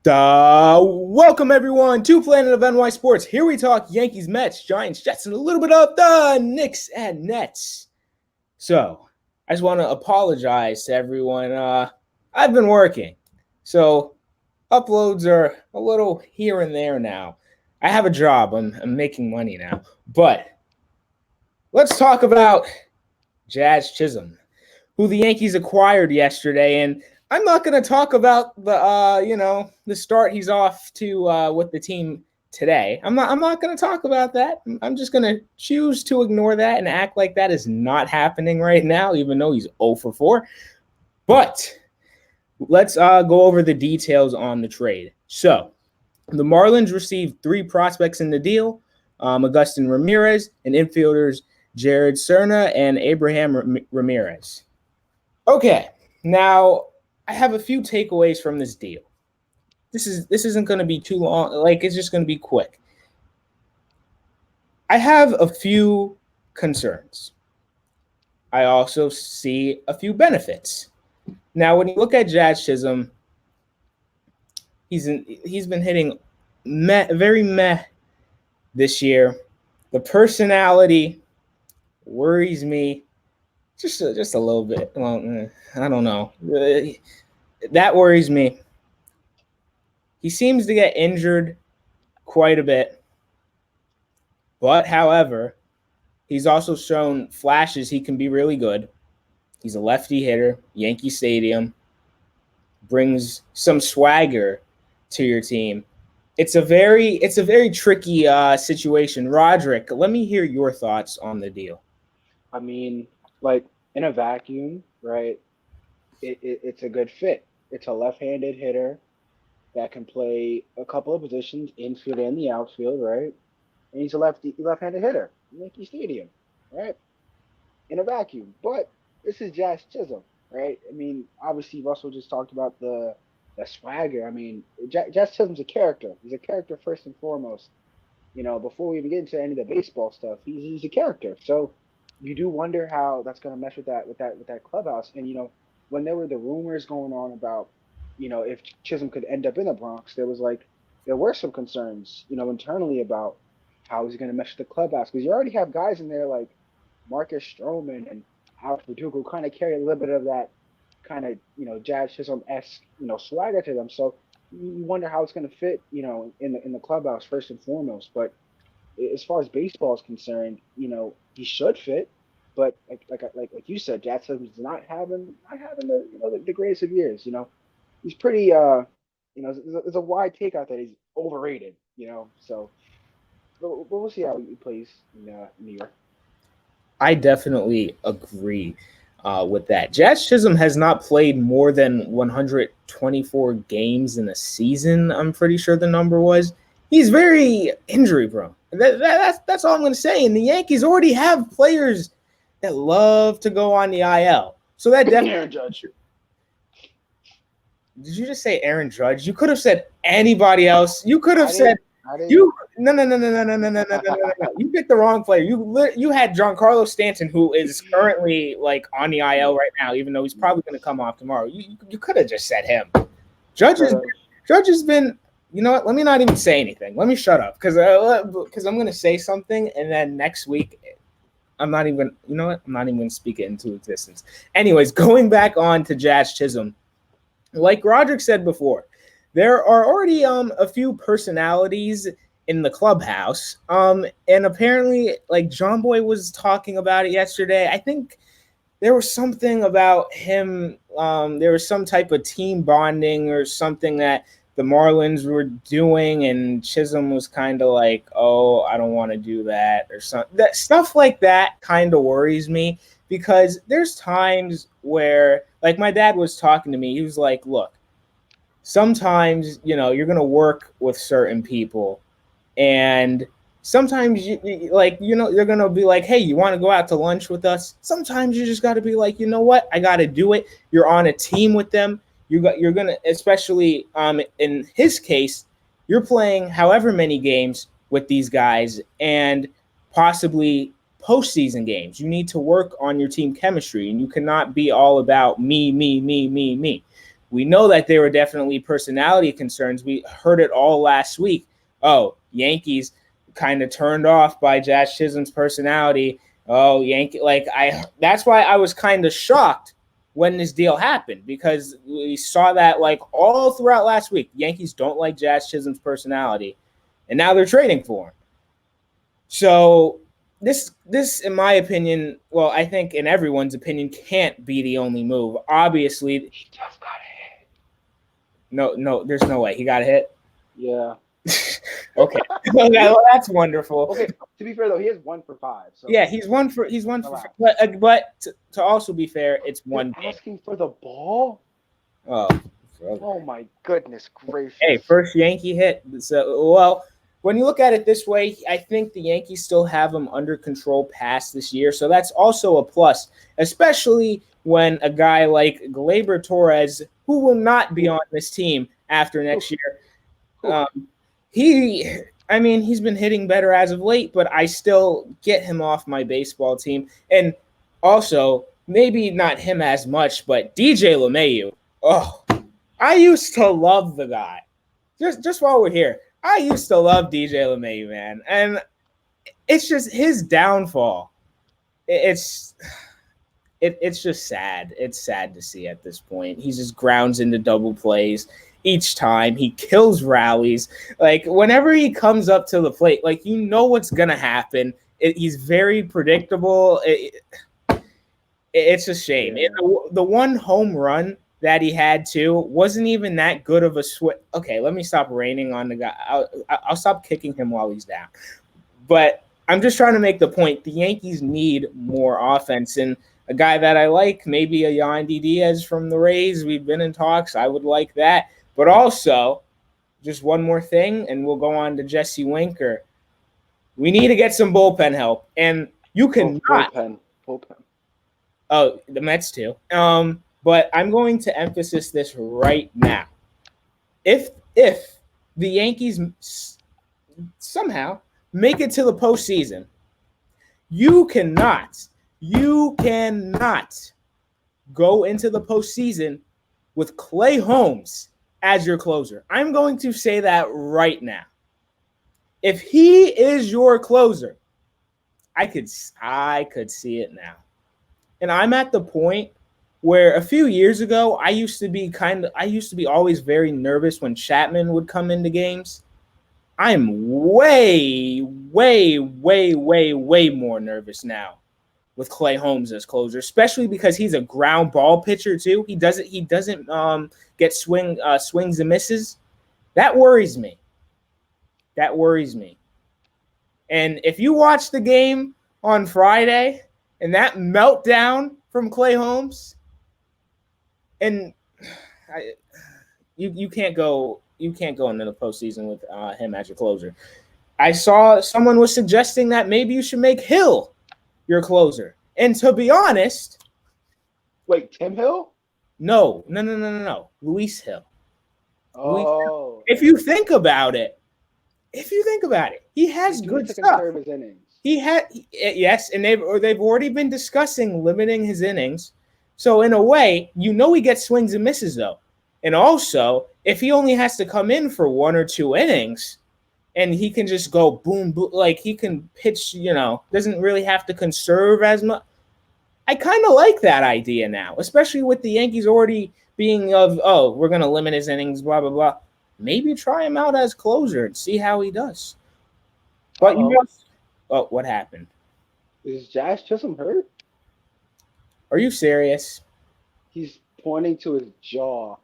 Welcome everyone to Planet of NY Sports. Here we talk Yankees, Mets, Giants, Jets, and a little bit of the Knicks and Nets. So, I just want to apologize to everyone. I've been working, so uploads are a little here and there now. I have a job. I'm making money now. But let's talk about Jazz Chisholm, who the Yankees acquired yesterday, and I'm not going to talk about the start he's off to with the team today. I'm not going to talk about that. I'm just going to choose to ignore that and act like that is not happening right now, even though he's 0 for 4. But let's go over the details on the trade. So the Marlins received 3 prospects in the deal: Agustin Ramírez and infielders Serna and Abrahan Ramirez. Okay, now I have a few takeaways from this deal. This isn't going to be too long. It's just going to be quick. I have a few concerns. I also see a few benefits. Now, when you look at Jazz Chisholm, he's been hitting very meh this year. The personality worries me just a little bit. Well, I don't know. That worries me. He seems to get injured quite a bit. But, however, he's also shown flashes he can be really good. He's a lefty hitter, Yankee Stadium, brings some swagger to your team. It's a very tricky situation. Roderick, let me hear your thoughts on the deal. I mean, in a vacuum, right? It's a good fit. It's a left-handed hitter that can play a couple of positions, infield and the outfield, right? And he's a left-handed hitter, Yankee Stadium, right? In a vacuum. But this is Jazz Chisholm, right? I mean, obviously Russell just talked about the swagger. I mean, Jazz Chisholm's a character. He's a character first and foremost. Before we even get into any of the baseball stuff, he's a character. So you do wonder how that's going to mesh with that clubhouse. And when there were the rumors going on about if Chisholm could end up in the Bronx, there were some concerns internally about how he's going to mesh with the clubhouse, because you already have guys in there like Marcus Stroman and Alex Verdugo who kind of carry a little bit of that kind of Jazz Chisholm-esque swagger to them. So you wonder how it's going to fit in the clubhouse first and foremost. But as far as baseball is concerned, he should fit. But like you said, Jazz Chisholm's not having the greatest of years. He's pretty there's a wide take out that he's overrated. So but we'll see how he plays in New York. I definitely agree with that. Jazz Chisholm has not played more than 124 games in a season. I'm pretty sure the number was. He's very injury prone. That's all I'm going to say. And the Yankees already have players that love to go on the IL. So that definitely. Aaron Judge. Did you just say Aaron Judge? You could have said anybody else. You could have said you. No. You picked the wrong player. You had Giancarlo Stanton, who is currently on the IL right now, even though he's probably going to come off tomorrow. You could have just said him. Judge has been. You know what? Let me not even say anything. Let me shut up because I'm going to say something, and then next week I'm not even. You know what? I'm not even going to speak it into existence. Anyways, going back on to Jazz Chisholm. Like Roderick said before, there are already a few personalities in the clubhouse. And apparently, John Boy was talking about it yesterday. I think there was something about him. There was some type of team bonding or something that the Marlins were doing, and Chisholm was kind of like, "Oh, I don't want to do that," or something. That stuff like that kind of worries me, because there's times where, my dad was talking to me. He was like, "Look, sometimes you're gonna work with certain people, and sometimes you're gonna be like, hey, you want to go out to lunch with us? Sometimes you just got to be like, you know what, I got to do it. You're on a team with them. You're gonna, especially in his case, you're playing however many games with these guys, and possibly postseason games. You need to work on your team chemistry, and you cannot be all about me. We know that there were definitely personality concerns. We heard it all last week. Oh, Yankees kind of turned off by Jazz Chisholm's personality. Oh, that's why I was kind of shocked when this deal happened, because we saw that like all throughout last week. Yankees don't like Jazz Chisholm's personality, and now they're trading for him. So this, in my opinion, well, I think in everyone's opinion, can't be the only move. Obviously, he just got hit. No, there's no way he got hit. Yeah. Okay, well, that's wonderful. Okay, to be fair though, he is 1 for 5. So yeah, he's one for. But to also be fair, it's one game. Asking for the ball. Oh my goodness gracious! Hey, first Yankee hit. So, well, when you look at it this way, I think the Yankees still have him under control past this year, so that's also a plus, especially when a guy like Gleyber Torres, who will not be on this team after next year, he's been hitting better as of late, but I still get him off my baseball team. And also, maybe not him as much, but DJ LeMahieu. Oh, I used to love the guy. Just while we're here, I used to love DJ LeMahieu, man. And it's just his downfall. It's just sad. It's sad to see at this point. He just grounds into double plays each time. He kills rallies. Like, whenever he comes up to the plate, like, you know what's going to happen. He's very predictable. It's a shame. Yeah. The one home run that he had, too, wasn't even that good of a swing. Okay, let me stop raining on the guy. I'll stop kicking him while he's down. But I'm just trying to make the point. The Yankees need more offense. And a guy that I like, maybe a Yandy Diaz from the Rays. We've been in talks. I would like that. But also, just one more thing, and we'll go on to Jesse Winker. We need to get some bullpen help. And you cannot. Bullpen. Oh, the Mets too. But I'm going to emphasize this right now. If the Yankees somehow make it to the postseason, you cannot go into the postseason with Clay Holmes as your closer. I'm going to say that right now. If he is your closer, I could see it now. And I'm at the point where a few years ago, I used to be always very nervous when Chapman would come into games. I'm way, way, way, way, way more nervous now with Clay Holmes as closer, especially because he's a ground ball pitcher too. He doesn't get swings and misses. That worries me. And if you watch the game on Friday and that meltdown from Clay Holmes, and you can't go into the postseason with him as your closer. I saw someone was suggesting that maybe you should make Hill your closer. And to be honest, wait, Tim Hill? No. Luis Hill. Oh. If you think about it, he has good stuff. His innings. Yes, and they've already been discussing limiting his innings. So in a way, he gets swings and misses though. And also, if he only has to come in for 1 or 2 innings and he can just go boom, boom, like he can pitch, doesn't really have to conserve as much. I kind of like that idea now, especially with the Yankees already being we're going to limit his innings, blah, blah, blah. Maybe try him out as closer and see how he does. But what happened? Is Jazz Chisholm hurt? Are you serious? He's pointing to his jaw.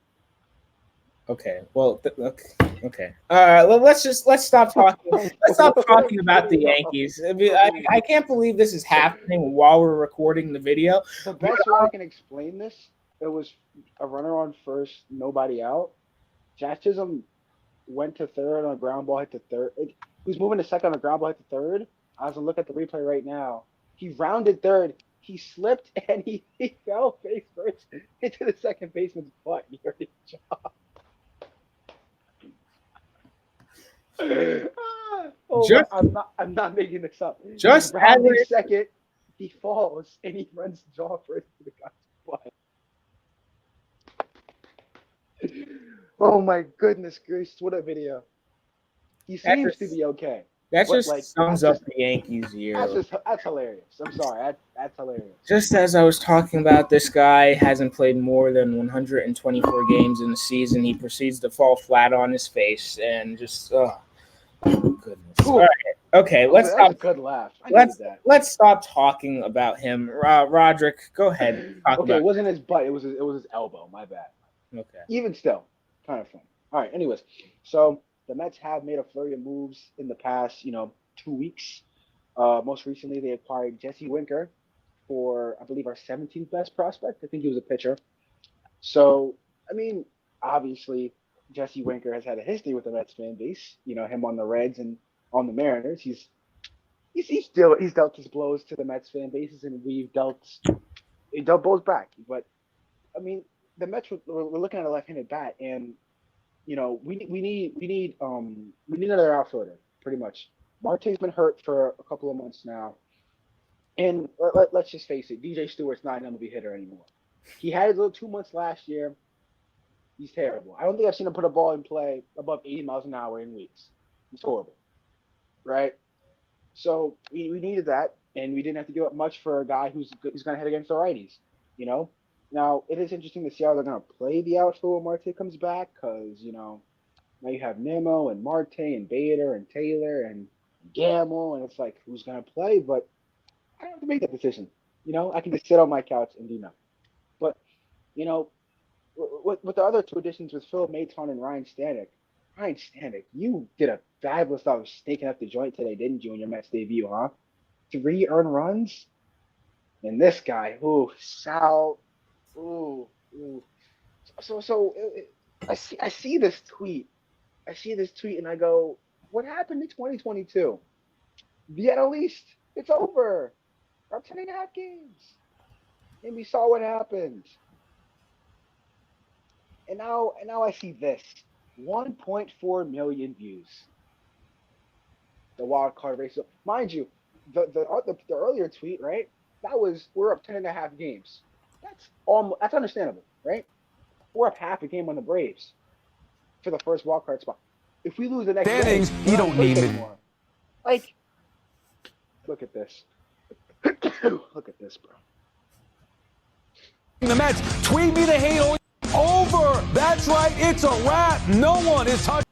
Okay. Well, okay. Let's stop talking. Let's stop talking about the Yankees. I can't believe this is happening while we're recording the video. The best way I can explain this, it was a runner on first, nobody out. Jazz Chisholm went to third on a ground ball, hit to third. He was moving to second on a ground ball, hit to third. I was going to look at the replay right now. He rounded third. He slipped and he fell face first into the second baseman's butt. He hurt his jaw. I'm not making this up. Just rounding second, he falls and he runs jaw first to the guy's butt. Oh my goodness gracious! What a video. He seems to be okay. That But just sums up the Yankees year. That's hilarious. I'm sorry. That's hilarious. Just as I was talking about, this guy hasn't played more than 124 games in the season. He proceeds to fall flat on his face and just goodness. All right. Okay, let's stop. That's a good laugh. Let's stop talking about him. Roderick, go ahead. Okay, it wasn't his butt. It was his elbow. My bad. Okay. Even still, kind of fun. All right. Anyways, so the Mets have made a flurry of moves in the past, 2 weeks. Most recently, they acquired Jesse Winker for, I believe, our 17th best prospect. I think he was a pitcher. So, I mean, obviously, Jesse Winker has had a history with the Mets fan base. Him on the Reds and on the Mariners. He's dealt his blows to the Mets fan bases, and we've dealt blows back. But I mean, the Mets we're looking at a left-handed bat, and we need another outfielder pretty much. Marte's been hurt for a couple of months now, and let's just face it, DJ Stewart's not an MLB hitter anymore. He had his little 2 months last year. He's terrible. I don't think I've seen him put a ball in play above 80 miles an hour in weeks. He's horrible, right? So we needed that, and we didn't have to give up much for a guy who's going to hit against the righties. Now it is interesting to see how they're going to play the outfield when Marte comes back, because now you have Nimmo and Marte and Bader and Taylor and Gamble, and it's like, who's going to play? But I don't have to make that decision. I can just sit on my couch and do nothing. But with the other two additions with Phil Maton and Ryan Stanek, you did a fabulous job of snaking up the joint today, didn't you, in your Mets debut, huh? 3 earned runs? And this guy, Sal, So I see this tweet. And I go, what happened in 2022? The NL East, it's over. We're up 10.5 games. And we saw what happened. And now I see this. 1.4 million views. The wild card race. So, mind you, the earlier tweet, right? That was, we're up 10.5 games. That's understandable, right? We're up half a game on the Braves for the first wild card spot. If we lose the next standings, you don't need it anymore. Like, look at this. Look at this, bro. The Mets, tweet me the hate over. That's right, it's a wrap. No one is touching.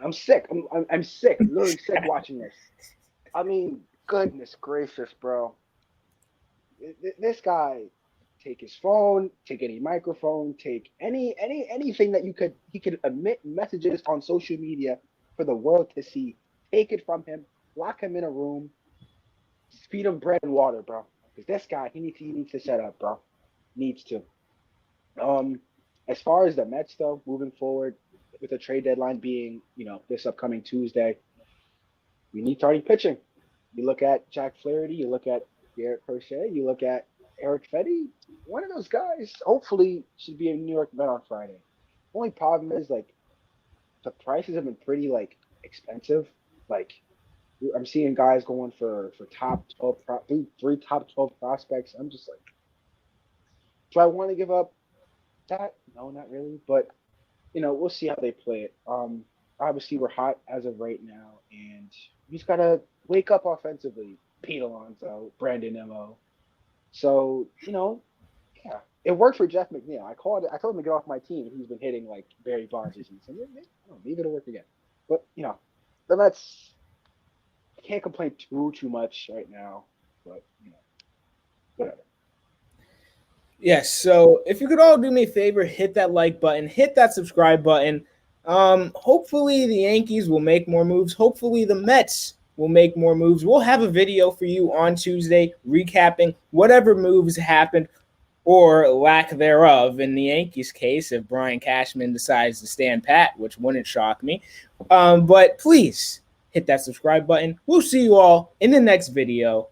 I'm sick. I'm sick. I'm literally sick watching this. I mean, goodness gracious, bro. This guy, take his phone, take any microphone, take anything that he could emit messages on social media for the world to see. Take it from him, lock him in a room, feed him bread and water, bro. Because this guy, he needs to shut up, bro. Needs to. As far as the Mets, though, moving forward, with the trade deadline being, this upcoming Tuesday, we need starting pitching. You look at Jack Flaherty, you look at Garrett Crochet, you look at Eric Fetty. One of those guys, hopefully, should be a New York Met on Friday. Only problem is, the prices have been pretty, expensive. I'm seeing guys going for top 12, three top 12 prospects. I'm just like, do I want to give up that? No, not really. But, we'll see how they play it. Obviously, we're hot as of right now, and we just got to wake up offensively. Pete Alonso, Brandon Nimmo. So, yeah, it worked for Jeff McNeil. I told him to get off my team, and he's been hitting Barry Bonds. So maybe it'll work again. But, the Mets, I can't complain too much right now, but, whatever. Yes, so if you could all do me a favor, hit that like button, hit that subscribe button. Hopefully the Yankees will make more moves. Hopefully the Mets will make more moves. We'll have a video for you on Tuesday recapping whatever moves happened or lack thereof in the Yankees case if Brian Cashman decides to stand pat, which wouldn't shock me. But please hit that subscribe button. We'll see you all in the next video.